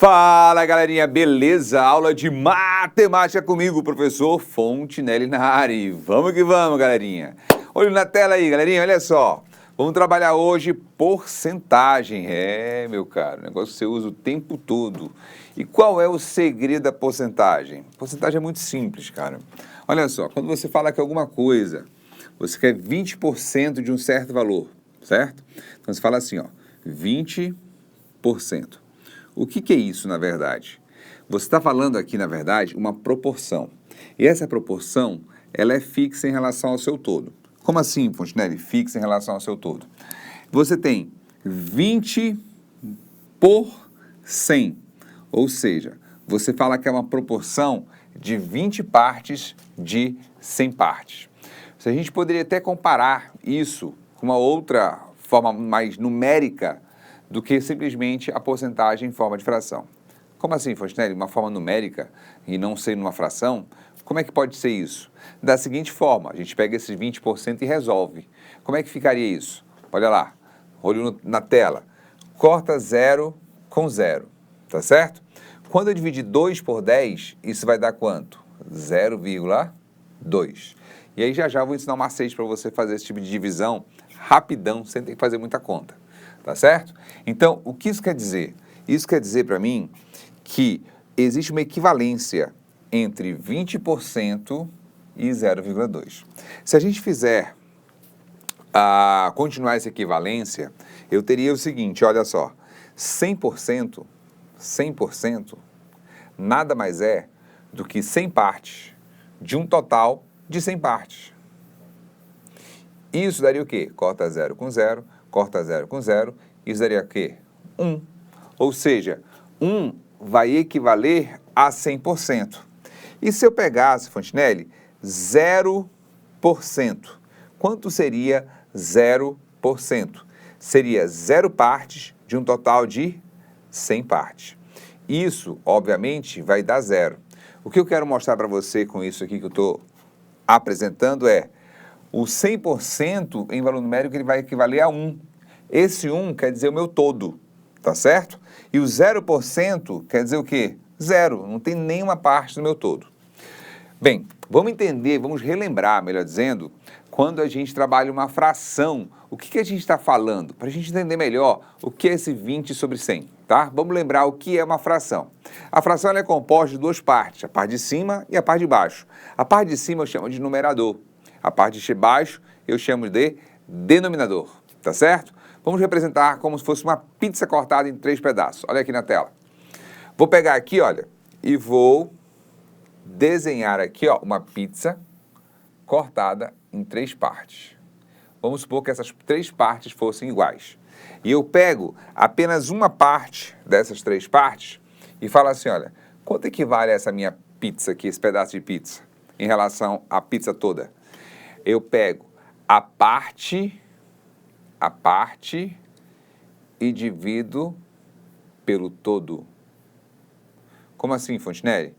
Fala, galerinha, beleza? Aula de matemática comigo, professor Fontinelli na área. Vamos que vamos, galerinha. Olho na tela aí, galerinha, olha só. Vamos trabalhar hoje porcentagem. Meu caro, negócio que você usa o tempo todo. E qual é o segredo da porcentagem? Porcentagem é muito simples, cara. Olha só, quando você fala que alguma coisa, você quer 20% de um certo valor, certo? Então você fala assim, ó, 20%. O que é isso, na verdade? Você está falando aqui, na verdade, uma proporção. E essa proporção, ela é fixa em relação ao seu todo. Como assim, Fontinelli? Fixa em relação ao seu todo. Você tem 20 por 100. Ou seja, você fala que é uma proporção de 20 partes de 100 partes. Se a gente poderia até comparar isso com uma outra forma mais numérica do que simplesmente a porcentagem em forma de fração. Como assim, Fontinelli? Uma forma numérica e não ser numa fração? Como é que pode ser isso? Da seguinte forma, a gente pega esses 20% e resolve. Como é que ficaria isso? Olha lá, olho na tela. Corta 0 com 0, tá certo? Quando eu dividir 2 por 10, isso vai dar quanto? 0,2. E aí já eu vou ensinar um macete para você fazer esse tipo de divisão rapidão, sem ter que fazer muita conta. Tá certo? Então, o que isso quer dizer? Isso quer dizer para mim que existe uma equivalência entre 20% e 0,2. Se a gente fizer continuar essa equivalência, eu teria o seguinte, olha só, 100% nada mais é do que 100 partes de um total de 100 partes. Isso daria o quê? Corta 0 com 0, corta 0 com 0, isso daria o quê? 1. Ou seja, 1 vai equivaler a 100%. E se eu pegasse, Fontinelli, 0%, quanto seria 0%? Seria 0 partes de um total de 100 partes. Isso, obviamente, vai dar 0. O que eu quero mostrar para você com isso aqui que eu estou apresentando é o 100% em valor numérico ele vai equivaler a 1. Esse 1 quer dizer o meu todo, tá certo? E o 0% quer dizer o quê? 0, não tem nenhuma parte do meu todo. Bem, vamos entender, vamos relembrar, melhor dizendo, quando a gente trabalha uma fração, o que a gente está falando? Para a gente entender melhor o que é esse 20 sobre 100, tá? Vamos lembrar o que é uma fração. A fração ela é composta de duas partes, a parte de cima e a parte de baixo. A parte de cima eu chamo de numerador. A parte de baixo eu chamo de denominador, tá certo? Vamos representar como se fosse uma pizza cortada em 3 pedaços. Olha aqui na tela. Vou pegar aqui, olha, e vou desenhar aqui, ó, uma pizza cortada em 3 partes. Vamos supor que essas 3 partes fossem iguais. E eu pego apenas uma parte dessas 3 partes e falo assim, olha, quanto equivale essa minha pizza aqui, esse pedaço de pizza, em relação à pizza toda? Eu pego a parte e divido pelo todo. Como assim, Fontinelli?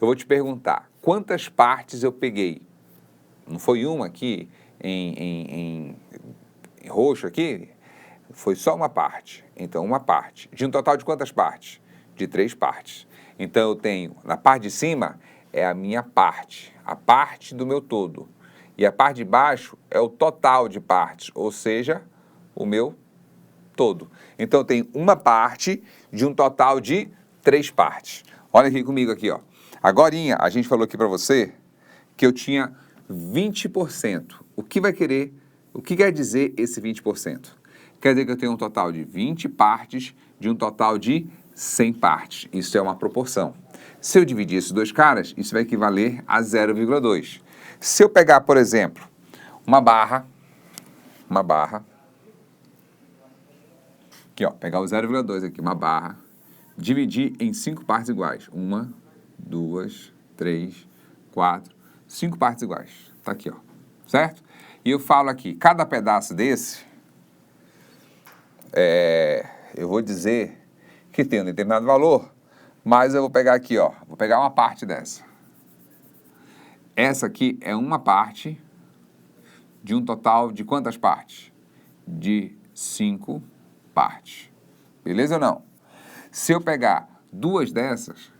Eu vou te perguntar, quantas partes eu peguei? Não foi uma aqui em roxo aqui? Foi só uma parte. Então, uma parte. De um total de quantas partes? De 3 partes. Então, eu tenho, na parte de cima, é a minha parte, a parte do meu todo. E a parte de baixo é o total de partes, ou seja, o meu todo. Então, eu tenho uma parte de um total de 3 partes. Olha aqui comigo aqui, ó. Agorinha, a gente falou aqui para você que eu tinha 20%. O que quer dizer esse 20%? Quer dizer que eu tenho um total de 20 partes de um total de 100 partes. Isso é uma proporção. Se eu dividir esses dois caras, isso vai equivaler a 0,2. Se eu pegar, por exemplo, uma barra, aqui ó, pegar o 0,2 aqui, uma barra, dividir em 5 partes iguais. 1, 2, 3, 4, 5 partes iguais. Tá aqui, ó, certo? E eu falo aqui, cada pedaço desse, eu vou dizer que tem um determinado valor, mas eu vou pegar aqui, ó, vou pegar uma parte dessa. Essa aqui é uma parte de um total de quantas partes? De 5 partes. Beleza ou não? Se eu pegar duas dessas,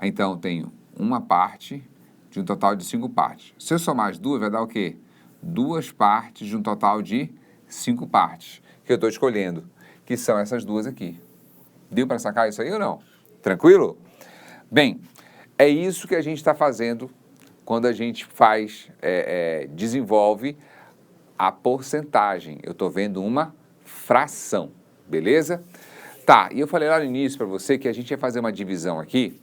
então eu tenho uma parte de um total de 5 partes. Se eu somar as duas, vai dar o quê? 2 partes de um total de 5 partes, que eu estou escolhendo, que são essas duas aqui. Deu para sacar isso aí ou não? Tranquilo? Bem, é isso que a gente está fazendo quando a gente desenvolve a porcentagem. Eu estou vendo uma fração, beleza? Tá, e eu falei lá no início para você que a gente ia fazer uma divisão aqui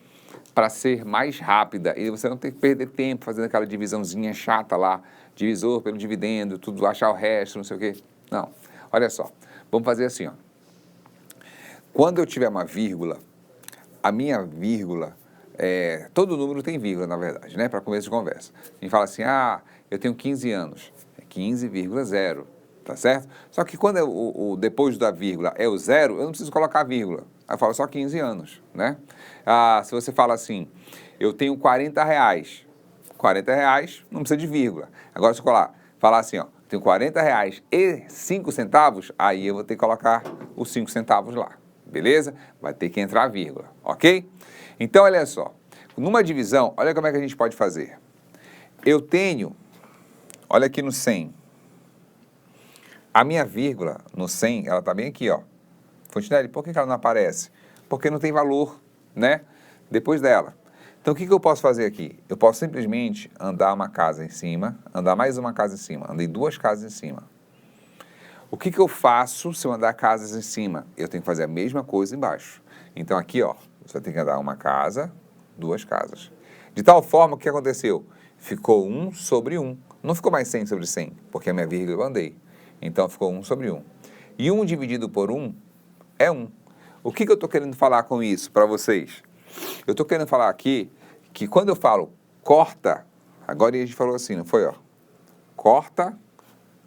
para ser mais rápida e você não ter que perder tempo fazendo aquela divisãozinha chata lá, divisor pelo dividendo, tudo, achar o resto, não sei o quê. Não, olha só, vamos fazer assim, ó. Quando eu tiver uma vírgula, a minha vírgula, todo número tem vírgula, na verdade, né, para começo de conversa. A gente fala assim, eu tenho 15 anos, é 15,0, tá certo? Só que quando depois da vírgula é o zero, eu não preciso colocar vírgula, aí eu falo só 15 anos, né? Se você fala assim, eu tenho 40 reais, 40 reais não precisa de vírgula. Agora se eu falar assim, ó, tenho 40 reais e 5 centavos, aí eu vou ter que colocar os 5 centavos lá. Beleza? Vai ter que entrar a vírgula, ok? Então, olha só, numa divisão, olha como é que a gente pode fazer. Eu tenho, olha aqui no 100, a minha vírgula no 100, ela está bem aqui, ó. Fontenelle, por que ela não aparece? Porque não tem valor, né? Depois dela. Então, o que eu posso fazer aqui? Eu posso simplesmente andar uma casa em cima, andar mais uma casa em cima, andei 2 casas em cima. O que eu faço se eu andar casas em cima? Eu tenho que fazer a mesma coisa embaixo. Então aqui, ó, você vai ter que andar uma casa, 2 casas. De tal forma que o que aconteceu? Ficou 1 sobre 1. Não ficou mais 100 sobre 100, porque a minha vírgula eu andei. Então ficou 1 sobre 1. E 1 dividido por 1 é 1. O que eu estou querendo falar com isso para vocês? Eu estou querendo falar aqui que quando eu falo corta, agora a gente falou assim, não foi? Ó, corta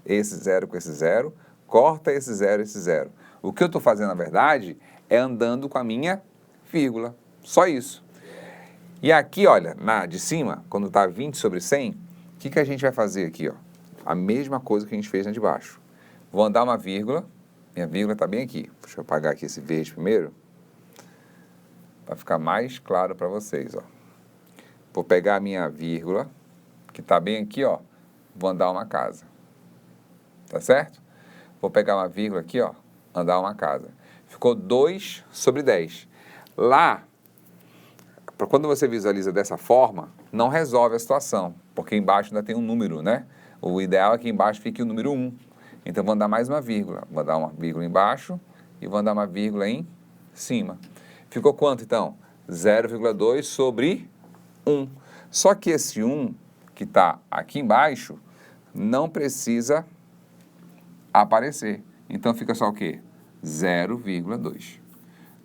esse 0 com esse 0, corta esse 0 e esse 0. O que eu estou fazendo, na verdade, é andando com a minha vírgula. Só isso. E aqui, olha, na de cima, quando está 20 sobre 100, o que a gente vai fazer aqui? Ó? A mesma coisa que a gente fez na de baixo. Vou andar uma vírgula, minha vírgula está bem aqui. Deixa eu apagar aqui esse verde primeiro, para ficar mais claro para vocês. Ó. Vou pegar a minha vírgula, que está bem aqui, ó, vou andar uma casa. Tá certo? Vou pegar uma vírgula aqui, ó, andar uma casa. Ficou 2 sobre 10. Lá, quando você visualiza dessa forma, não resolve a situação, porque embaixo ainda tem um número, né? O ideal é que embaixo fique o número 1. Então, vou andar mais uma vírgula. Vou dar uma vírgula embaixo e vou andar uma vírgula em cima. Ficou quanto, então? 0,2 sobre 1. Só que esse 1 que está aqui embaixo não precisa aparecer. Então, fica só o quê? 0,2.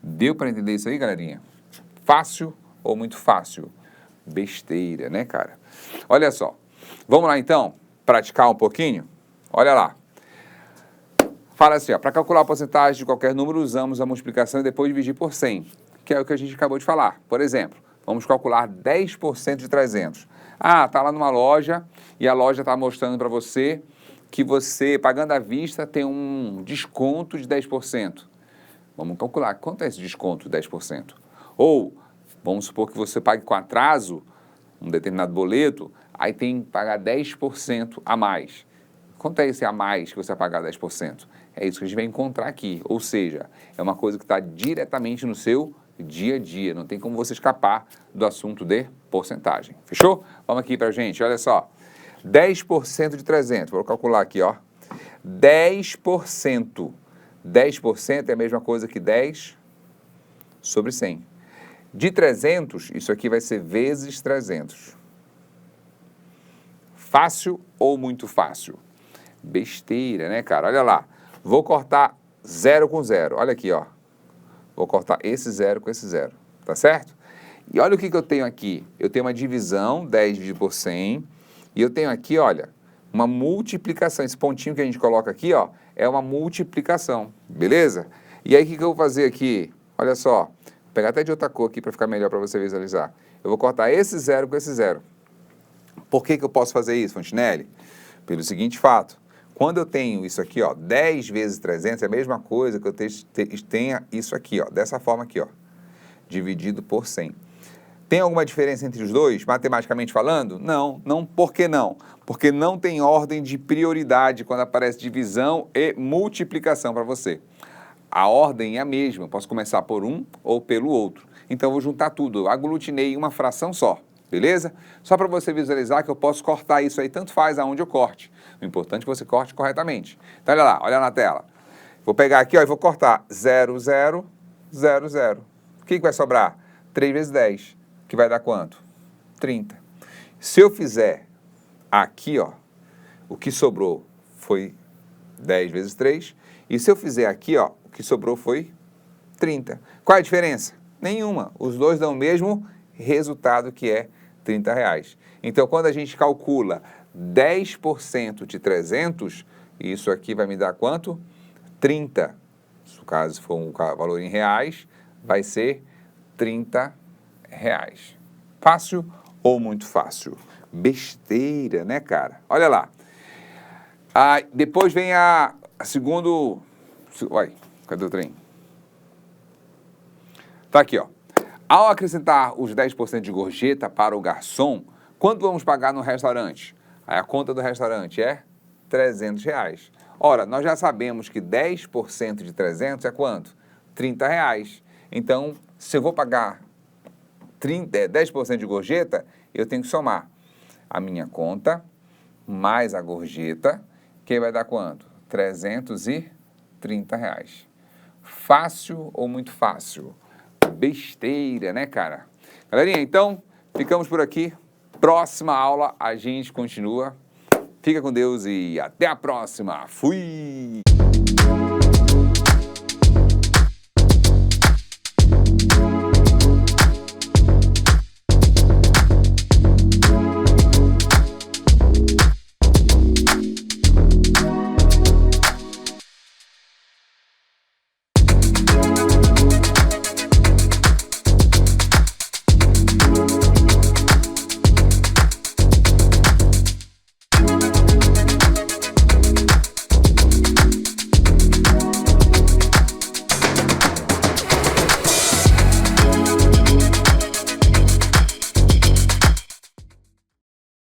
Deu para entender isso aí, galerinha? Fácil ou muito fácil? Besteira, né, cara? Olha só. Vamos lá, então, praticar um pouquinho? Olha lá. Fala assim, ó, para calcular a porcentagem de qualquer número, usamos a multiplicação e depois dividir por 100, que é o que a gente acabou de falar. Por exemplo, vamos calcular 10% de 300. Tá lá numa loja e a loja está mostrando para você que você, pagando à vista, tem um desconto de 10%. Vamos calcular quanto é esse desconto de 10%. Ou, vamos supor que você pague com atraso um determinado boleto, aí tem que pagar 10% a mais. Quanto é esse a mais que você vai pagar 10%? É isso que a gente vai encontrar aqui. Ou seja, é uma coisa que está diretamente no seu dia a dia. Não tem como você escapar do assunto de porcentagem. Fechou? Vamos aqui pra gente, olha só. 10% de 300, vou calcular aqui, ó. 10%. 10% é a mesma coisa que 10 sobre 100. De 300, isso aqui vai ser vezes 300. Fácil ou muito fácil? Besteira, né, cara? Olha lá. Vou cortar 0 com 0. Olha aqui, ó. Vou cortar esse 0 com esse 0. Tá certo? E olha o que eu tenho aqui. Eu tenho uma divisão, 10 dividido por 100. E eu tenho aqui, olha, uma multiplicação. Esse pontinho que a gente coloca aqui, ó, é uma multiplicação. Beleza? E aí, o que eu vou fazer aqui? Olha só. Vou pegar até de outra cor aqui para ficar melhor para você visualizar. Eu vou cortar esse 0 com esse 0. Por que eu posso fazer isso, Fontenelle? Pelo seguinte fato. Quando eu tenho isso aqui, ó, 10 vezes 300, é a mesma coisa que eu tenha isso aqui, ó, dessa forma aqui, ó. dividido por 100. Tem alguma diferença entre os dois, matematicamente falando? Não. Por que não? Porque não tem ordem de prioridade quando aparece divisão e multiplicação para você. A ordem é a mesma, eu posso começar por um ou pelo outro. Então, eu vou juntar tudo, eu aglutinei em uma fração só, beleza? Só para você visualizar que eu posso cortar isso aí, tanto faz aonde eu corte. O importante é que você corte corretamente. Então, olha lá, olha na tela. Vou pegar aqui ó, e vou cortar 0, 0, 0, 0. O que vai sobrar? 3 vezes 10, que vai dar quanto? 30. Se eu fizer aqui, ó, o que sobrou foi 10 vezes 3. E se eu fizer aqui, ó, o que sobrou foi 30. Qual é a diferença? Nenhuma. Os dois dão o mesmo resultado, que é R$30. Então, quando a gente calcula 10% de 300, isso aqui vai me dar quanto? 30. Se o caso for um valor em reais, vai ser R$30. Fácil ou muito fácil? Besteira, né, cara? Olha lá. Depois vem a segundo... Uai, cadê o trem? Tá aqui, ó. Ao acrescentar os 10% de gorjeta para o garçom, quanto vamos pagar no restaurante? Aí a conta do restaurante é R$300. Ora, nós já sabemos que 10% de 300 é quanto? R$30. Então, se eu vou pagar 10% de gorjeta, eu tenho que somar a minha conta mais a gorjeta, que vai dar quanto? R$330. Fácil ou muito fácil? Besteira, né, cara? Galerinha, então, ficamos por aqui. Próxima aula a gente continua. Fica com Deus e até a próxima. Fui!